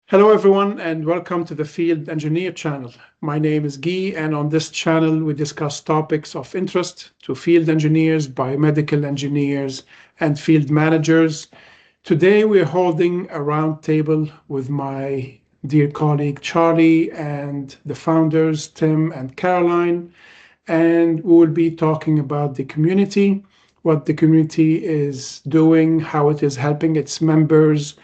Hello, everyone, and welcome to the Field Engineer channel. My name is Guy, and on this channel, we discuss topics of interest to field engineers, biomedical engineers, and field managers. Today, we're holding a roundtable with my dear colleague Charlie and the founders, Tim and Caroline, and we will be talking about the community, what the community is doing, how it is helping its members,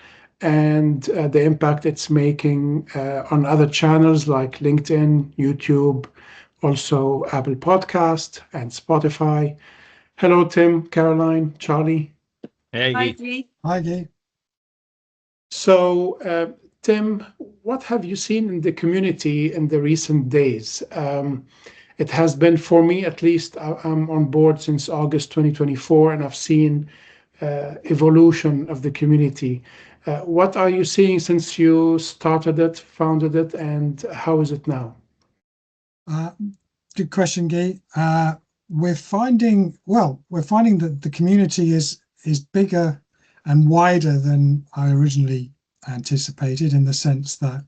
and the impact it's making on other channels like LinkedIn, YouTube, also Apple Podcast and Spotify. Hello, Tim, Caroline, Charlie. Hey, Hi, Guy. Dee. Hi, Guy. So, Tim, what have you seen in the community in the recent days? It has been, for me at least, I'm on board since August 2024, and I've seen evolution of the community. What are you seeing since you started it, founded it, and how is it now? Uh, Good question, Guy. We're finding that the community is bigger and wider than I originally anticipated, in the sense that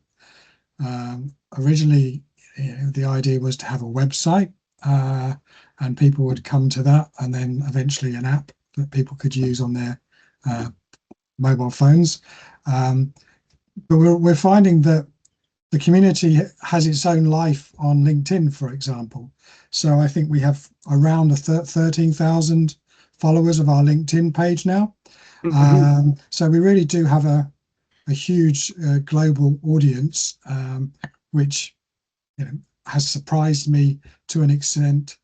originally, the idea was to have a website, and people would come to that, and then eventually an app that people could use on their mobile phones. But we're finding that the community has its own life on LinkedIn, for example. So I think we have around 13,000 followers of our LinkedIn page now. So we really do have a huge global audience, which has surprised me to an extent,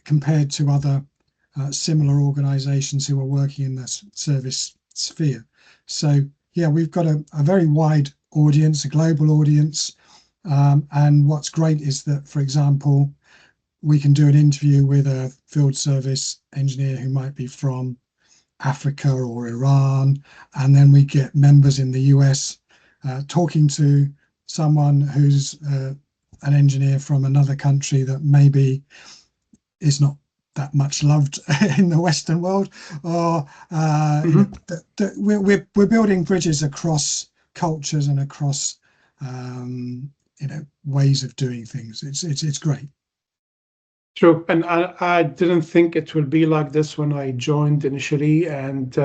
compared to other similar organizations who are working in the service sphere. So yeah, we've got a very wide audience, a global audience. And what's great is that, for example, we can do an interview with a field service engineer who might be from Africa or Iran, and then we get members in the US talking to someone who's an engineer from another country that maybe is not that much loved in the Western world, or we're building bridges across cultures and across ways of doing things. It's great. True, and I didn't think it would be like this when I joined initially. And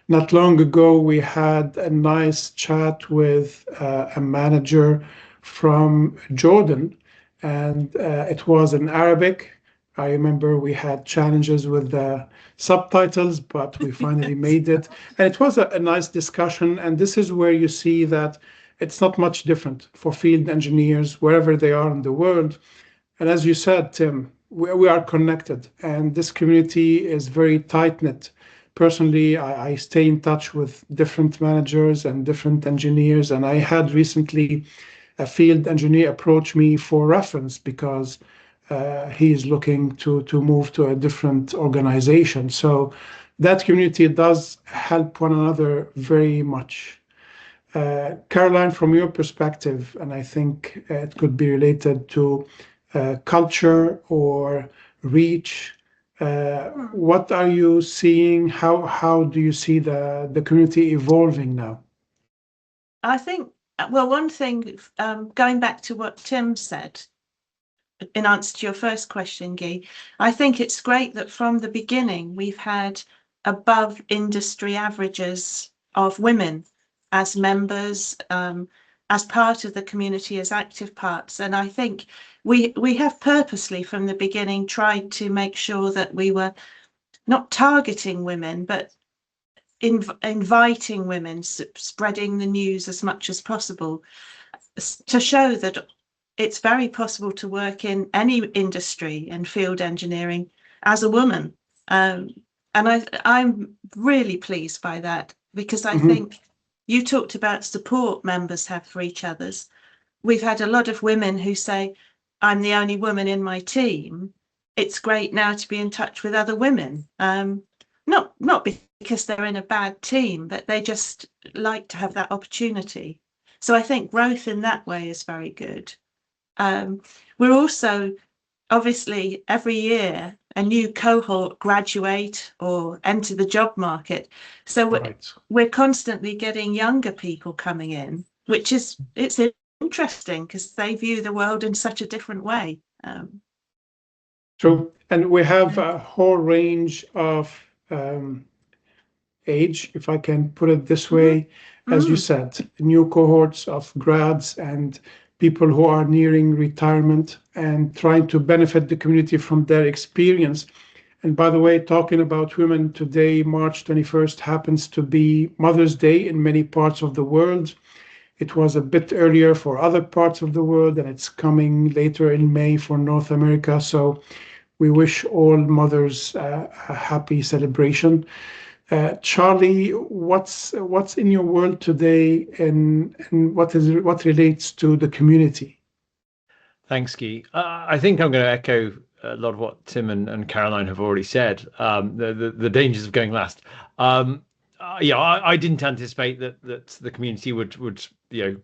not long ago, we had a nice chat with a manager from Jordan, and it was in Arabic. I remember we had challenges with the subtitles, but we finally made it. And it was a nice discussion. And this is where you see that it's not much different for field engineers, wherever they are in the world. And as you said, Tim, we are connected, and this community is very tight-knit. Personally, I stay in touch with different managers and different engineers, and I had recently a field engineer approach me for reference because he is looking to move to a different organization. So that community does help one another very much. Caroline, from your perspective, and I think it could be related to culture or reach. What are you seeing? How do you see the community evolving now? I think, well, one thing, going back to what Tim said in answer to your first question, Guy, I think it's great that from the beginning we've had above industry averages of women as members, as part of the community, as active parts. And I think we have purposely from the beginning tried to make sure that we were not targeting women, but inviting women, spreading the news as much as possible, to show that it's very possible to work in any industry and field engineering as a woman. And I'm really pleased by that, because I think you talked about support members have for each other's. We've had a lot of women who say, I'm the only woman in my team. It's great now to be in touch with other women. Not because they're in a bad team, but they just like to have that opportunity. So I think growth in that way is very good. We're also, obviously, every year a new cohort graduate or enter the job market. So we're constantly getting younger people coming in. which is, it's interesting because they view the world in such a different way. True. And we have a whole range of age, if I can put it this way, as you said, new cohorts of grads and people who are nearing retirement and trying to benefit the community from their experience. And by the way, talking about women today, March 21st happens to be Mother's Day in many parts of the world. It was a bit earlier for other parts of the world, and it's coming later in May for North America. So we wish all mothers a happy celebration. Charlie, what's in your world today, and what relates to the community? Thanks, Guy. I think I'm going to echo a lot of what Tim and Caroline have already said. The dangers of going last. Yeah, I didn't anticipate that the community would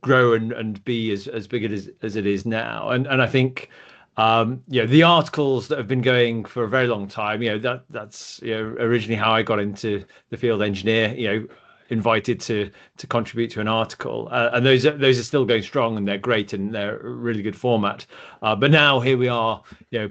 grow and be as big as it is now. And I think the articles that have been going for a very long time, that's originally how I got into the field engineer, invited to contribute to an article, and those are still going strong, and they're great, and they're a really good format. But now here we are,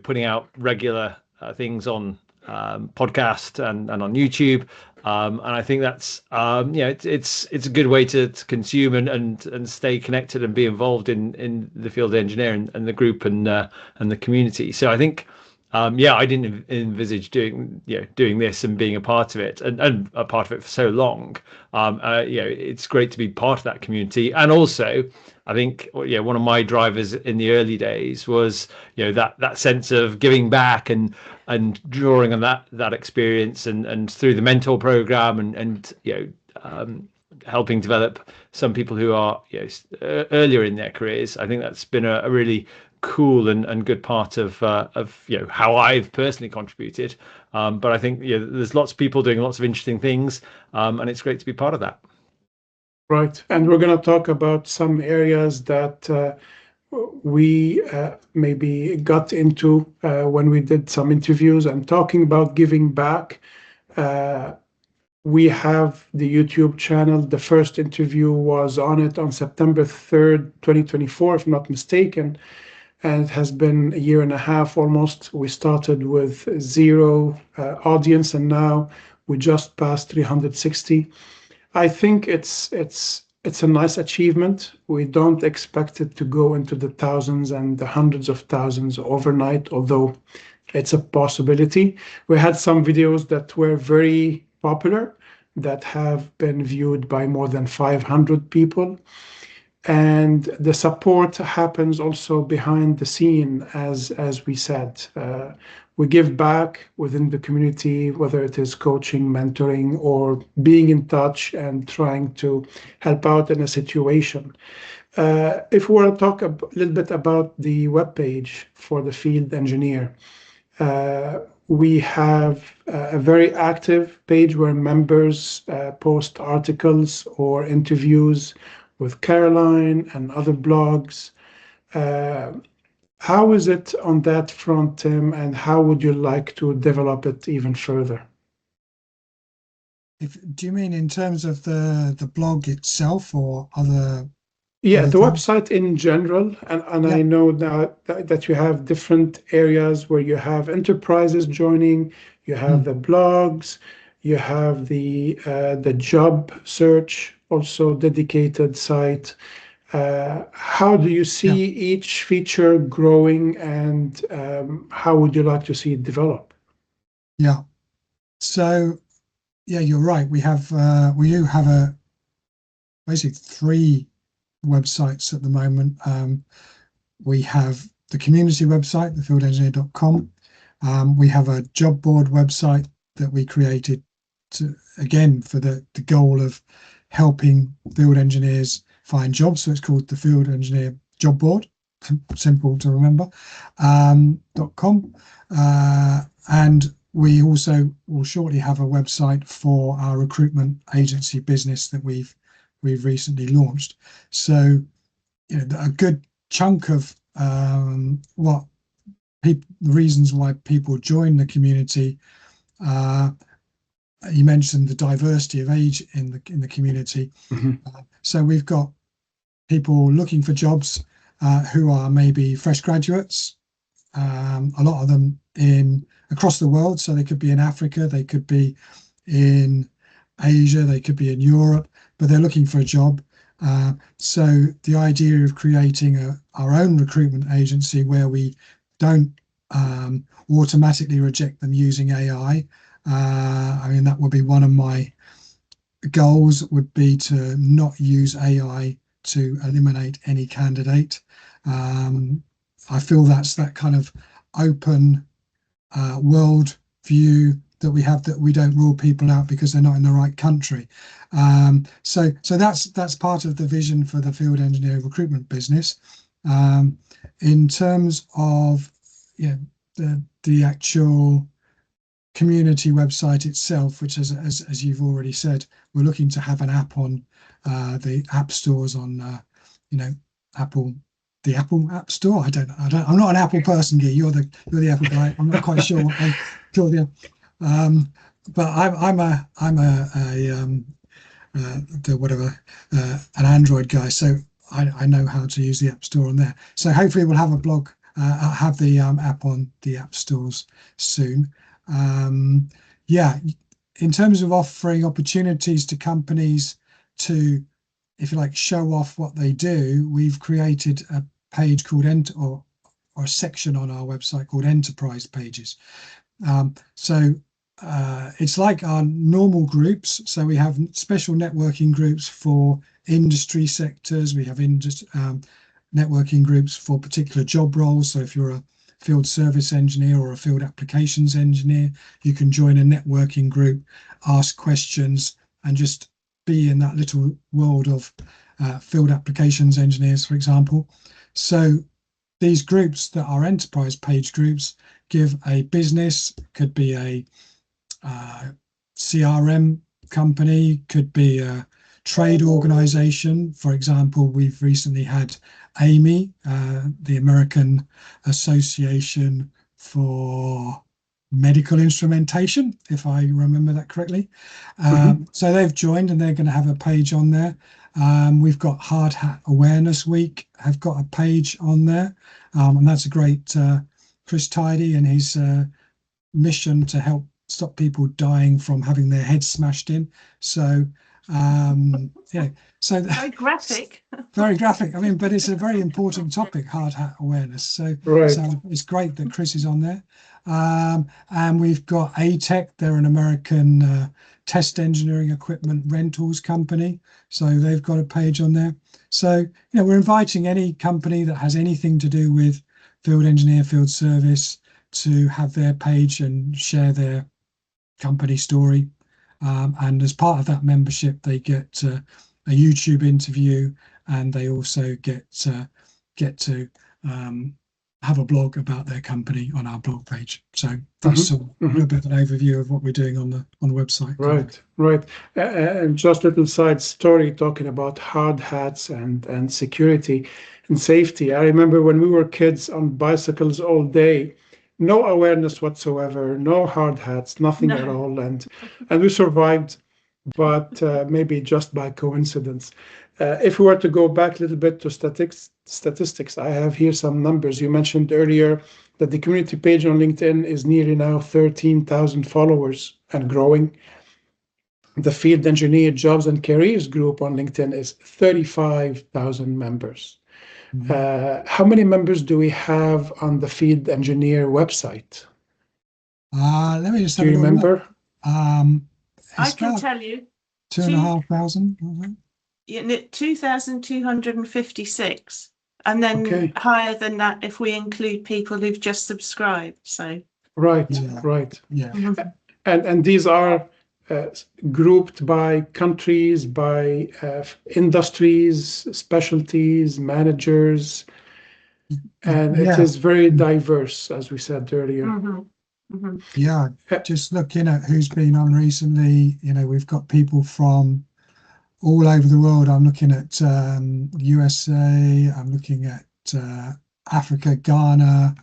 putting out regular things on podcast and on YouTube, and I think that's it's a good way to consume and stay connected and be involved in the field engineering and the group and the community. So I think. I didn't envisage doing this and being a part of it and a part of it for so long. It's great to be part of that community. And also, I think one of my drivers in the early days was that sense of giving back and drawing on that experience and through the mentor program and helping develop some people who are earlier in their careers. I think that's been a really cool and good part of how I've personally contributed. But I think there's lots of people doing lots of interesting things, and it's great to be part of that. Right, and we're going to talk about some areas that we maybe got into when we did some interviews and talking about giving back. We have the YouTube channel. The first interview was on it on September 3rd, 2024, if I'm not mistaken. And it has been a year and a half almost. We started with 0 audience, and now we just passed 360. I think it's a nice achievement. We don't expect it to go into the thousands and the hundreds of thousands overnight, although it's a possibility. We had some videos that were very popular that have been viewed by more than 500 people. And the support happens also behind the scene, as we said. We give back within the community, whether it is coaching, mentoring, or being in touch and trying to help out in a situation. If we want to talk a little bit about the webpage for the field engineer, we have a very active page where members post articles or interviews with Caroline and other blogs. How is it on that front, Tim, and how would you like to develop it even further? Do you mean in terms of the blog itself or other? Yeah, other the things? website in general, and Yeah. I know now that you have different areas where you have enterprises joining, you have the blogs, you have the job search, also dedicated site. How do you see each feature growing, and how would you like to see it develop? Yeah. So, yeah, you're right. We do have basically 3 websites at the moment. We have the community website, thefieldengineer.com. We have a job board website that we created for the goal of helping field engineers find jobs. So it's called the Field Engineer Job Board, simple to remember, .com. And we also will shortly have a website for our recruitment agency business that we've recently launched. So a good chunk of the reasons why people join the community. You mentioned the diversity of age in the community. So we've got people looking for jobs who are maybe fresh graduates. A lot of them across the world, so they could be in Africa, they could be in Asia, they could be in Europe, but they're looking for a job. So the idea of creating our own recruitment agency where we don't automatically reject them using AI. I mean, that would be one of my goals, would be to not use AI to eliminate any candidate. I feel that's that kind of open world view that we have, that we don't rule people out because they're not in the right country. So that's part of the vision for the field engineer recruitment business. In terms of the actual community website itself, which as you've already said, we're looking to have an app on the app stores on Apple. The Apple App Store. I'm not an Apple person, Guy. You're the Apple guy. I'm not quite sure what they call the. But I'm an Android guy, so I know how to use the App Store on there. So hopefully we'll have a blog, have the app on the app stores soon. Yeah, in terms of offering opportunities to companies to, if you like, show off what they do, we've created a page called or a section on our website called Enterprise Pages. So it's like our normal groups. So we have special networking groups for industry sectors. We have networking groups for particular job roles. So if you're a field service engineer or a field applications engineer, you can join a networking group, ask questions, and just be in that little world of field applications engineers, for example. So these groups that are enterprise page groups give a business, could be a CRM company, could be a trade organization. For example, we've recently had AMI, the American Association for Medical Instrumentation, if I remember that correctly. So they've joined and they're going to have a page on there. We've got Hard Hat Awareness Week, have got a page on there. And that's a great Chris Tidy and his mission to help stop people dying from having their heads smashed in. So so very graphic. Very graphic. I mean, but it's a very important topic, hard hat awareness. So it's great that Chris is on there. And we've got ATEC. They're an American test engineering equipment rentals company. So they've got a page on there. So, we're inviting any company that has anything to do with field engineer, field service to have their page and share their company story. And as part of that membership, they get a YouTube interview, and they also get to have a blog about their company on our blog page. So that's a little bit of an overview of what we're doing on the website. Right. And just a little side story talking about hard hats and security and safety. I remember when we were kids on bicycles all day, no awareness whatsoever, no hard hats, nothing at all, and we survived, but maybe just by coincidence. If we were to go back a little bit to statistics, I have here some numbers. You mentioned earlier that the community page on LinkedIn is nearly now 13,000 followers and growing. The Field Engineer Jobs and Careers group on LinkedIn is 35,000 members. How many members do we have on the Field Engineer website? Let me just do you remember? I can tell you. 2,500. 2,256, and then higher than that if we include people who've just subscribed. So right. And these are grouped by countries, by industries, specialties, managers, and it is very diverse, as we said earlier. Just looking at who's been on recently, we've got people from all over the world. I'm looking at USA, I'm looking at Africa, Ghana,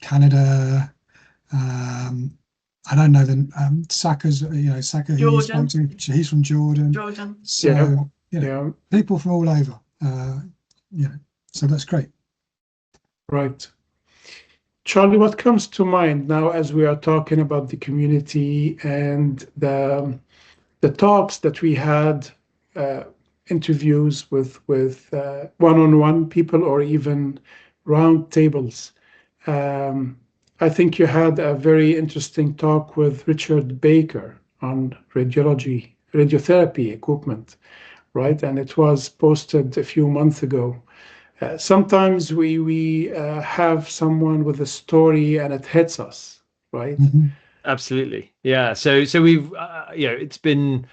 Canada. I don't know Saka's, Saka, he's from Jordan. Jordan. So Yeah, people from all over. So that's great. right. Charlie, what comes to mind now as we are talking about the community and the talks that we had, uh, interviews with one-on-one people or even round tables? Um, I think you had a very interesting talk with Richard Baker on radiotherapy equipment, right? And it was posted a few months ago. Sometimes we have someone with a story and it hits us, right? Mhm. Absolutely. Yeah. So we've it's been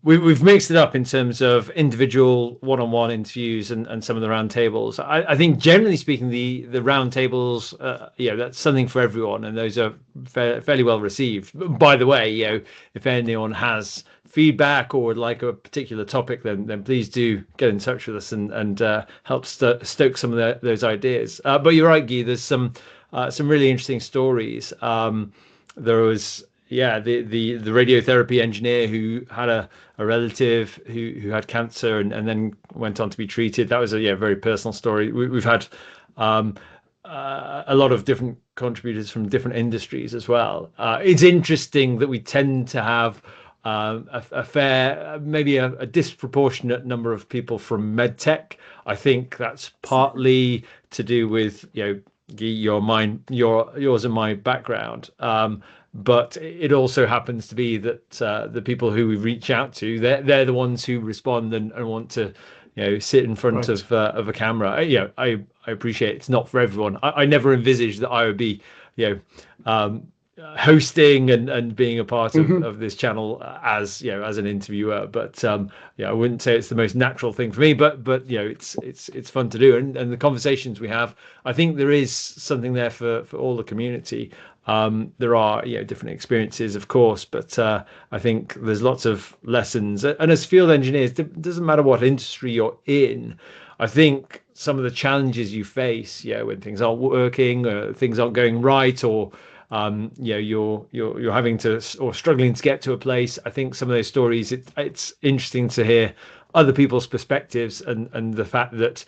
we've mixed it up in terms of individual one-on-one interviews and some of the round tables. I think generally speaking, the round tables, that's something for everyone, and those are fairly well received. By the way, if anyone has feedback or would like a particular topic, then please do get in touch with us and help stoke some of those ideas. But you're right, Guy. There's some really interesting stories. There was the radiotherapy engineer who had a relative who had cancer and then went on to be treated. That was a very personal story. We've had um, a lot of different contributors from different industries as well. It's interesting that we tend to have a fair, maybe a disproportionate number of people from medtech. I think that's partly to do with yours and my background. But it also happens to be that the people who we reach out to, they're the ones who respond and want to, sit in front Right. of a camera. I appreciate it's not for everyone. I never envisaged that I would be, um, hosting and being a part Mhm. of this channel as as an interviewer. But I wouldn't say it's the most natural thing for me. But it's fun to do, and the conversations we have, I think there is something there for all the community. There are different experiences, of course, but I think there's lots of lessons. And as field engineers, it doesn't matter what industry you're in. I think some of the challenges you face, when things aren't working, things aren't going right, or you're having to or struggling to get to a place. I think some of those stories, it's interesting to hear other people's perspectives and the fact that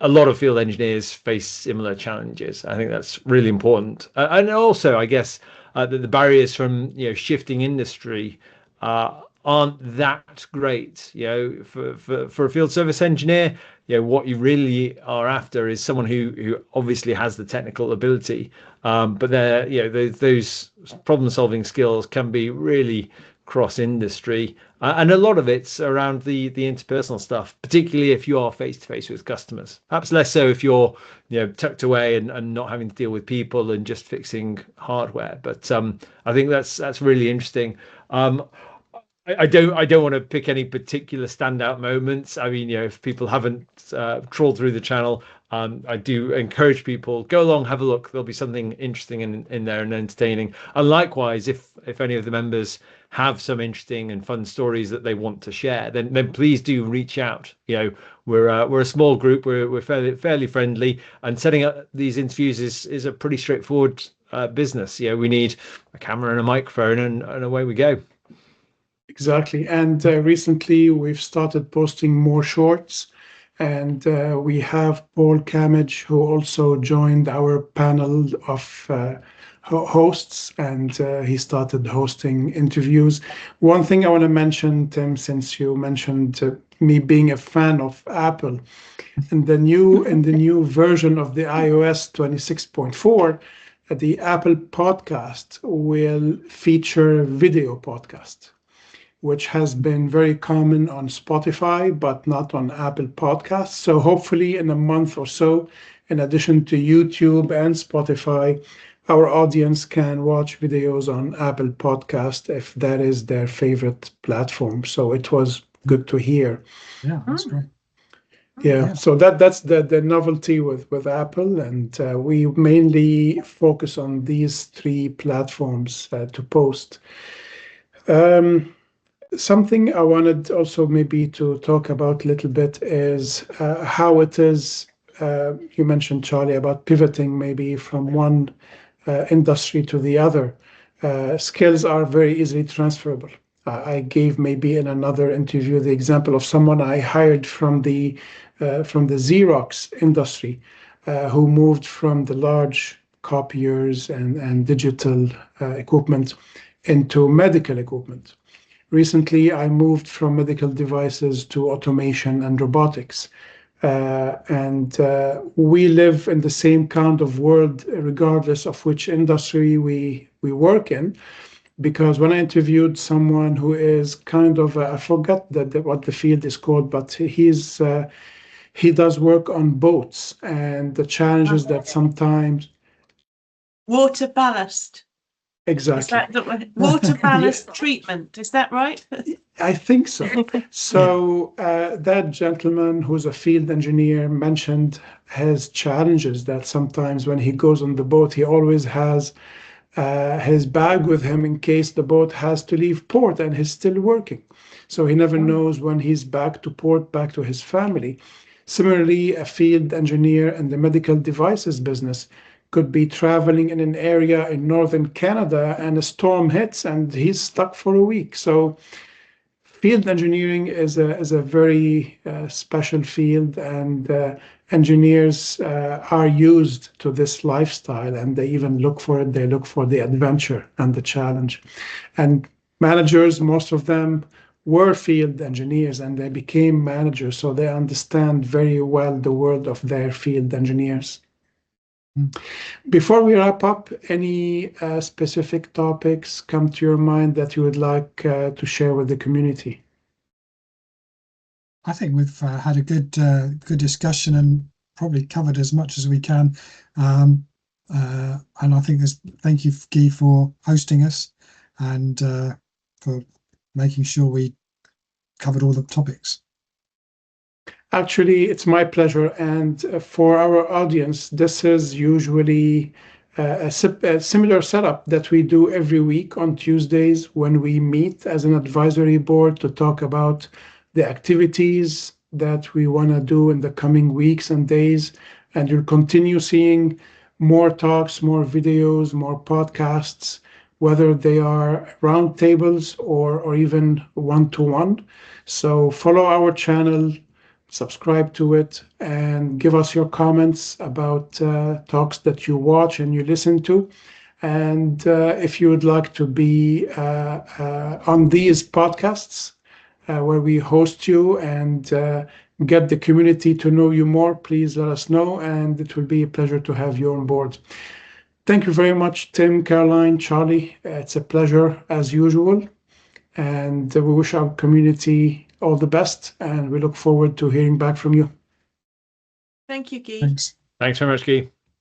a lot of field engineers face similar challenges. I think that's really important, and also I guess that the barriers from shifting industry aren't that great. For a field service engineer, what you really are after is someone who obviously has the technical ability, but those problem solving skills can be really cross industry, and a lot of it's around the interpersonal stuff, particularly if you are face to face with customers. Perhaps less so if you're tucked away and not having to deal with people and just fixing hardware. But I think that's really interesting. I don't want to pick any particular standout moments. I mean, if people haven't trawled through the channel, I do encourage people go along, have a look. There'll be something interesting in there and entertaining. And likewise, if any of the members have some interesting and fun stories that they want to share, then please do reach out. We're a small group. We're fairly friendly, and setting up these interviews is a pretty straightforward business. We need a camera and a microphone, and away we go. Exactly. And recently we've started posting more shorts, and we have Paul Camage, who also joined our panel of hosts, and he started hosting interviews. One thing I want to mention, Tim, since you mentioned me being a fan of Apple, in the new version of the iOS 26.4, the Apple podcast will feature video podcast, which has been very common on Spotify, but not on Apple Podcasts. So hopefully in a month or so, in addition to YouTube and Spotify, our audience can watch videos on Apple Podcast if that is their favorite platform. So it was good to hear. Yeah, that's great. Yeah, Yeah. so that's the novelty with Apple, and we mainly focus on these three platforms to post. Um, Something I wanted also maybe to talk about a little bit is how it is. You mentioned, Charlie, about pivoting maybe from one industry to the other. Skills are very easily transferable. I gave maybe in another interview the example of someone I hired from the Xerox industry, who moved from the large copiers and digital equipment into medical equipment. Recently, I moved from medical devices to automation and robotics. And we live in the same kind of world, regardless of which industry we work in. Because when I interviewed someone who is kind of, I forgot what the field is called, but he does work on boats and the challenges that sometimes. Water ballast. Is Exactly. that the water ballast treatment? Is that right? I think so. So that gentleman who's a field engineer mentioned his challenges that sometimes when he goes on the boat, he always has his bag with him in case the boat has to leave port and he's still working. So he never knows when he's back to port, back to his family. Similarly, a field engineer in the medical devices business could be traveling in an area in northern Canada and a storm hits and he's stuck for a week. So field engineering is a very special field, and engineers are used to this lifestyle, and they even look for it. They look for the adventure and the challenge. And managers, most of them were field engineers, and they became managers, so they understand very well the world of their field engineers. Before we wrap up, any specific topics come to your mind that you would like to share with the community? I think we've had a good discussion and probably covered as much as we can. And I think thank you, Guy, for hosting us and for making sure we covered all the topics. Actually, it's my pleasure. And for our audience, this is usually a similar setup that we do every week on Tuesdays when we meet as an advisory board to talk about the activities that we want to do in the coming weeks and days. And you'll continue seeing more talks, more videos, more podcasts, whether they are roundtables or even one-to-one. So follow our channel, subscribe to it, and give us your comments about talks that you watch and you listen to. And if you would like to be on these podcasts where we host you and get the community to know you more, please let us know, and it will be a pleasure to have you on board. Thank you very much, Tim, Caroline, Charlie. It's a pleasure as usual. And we wish our community all the best, and we look forward to hearing back from you. Thank you, Guy. Thanks. Thanks very much, Guy.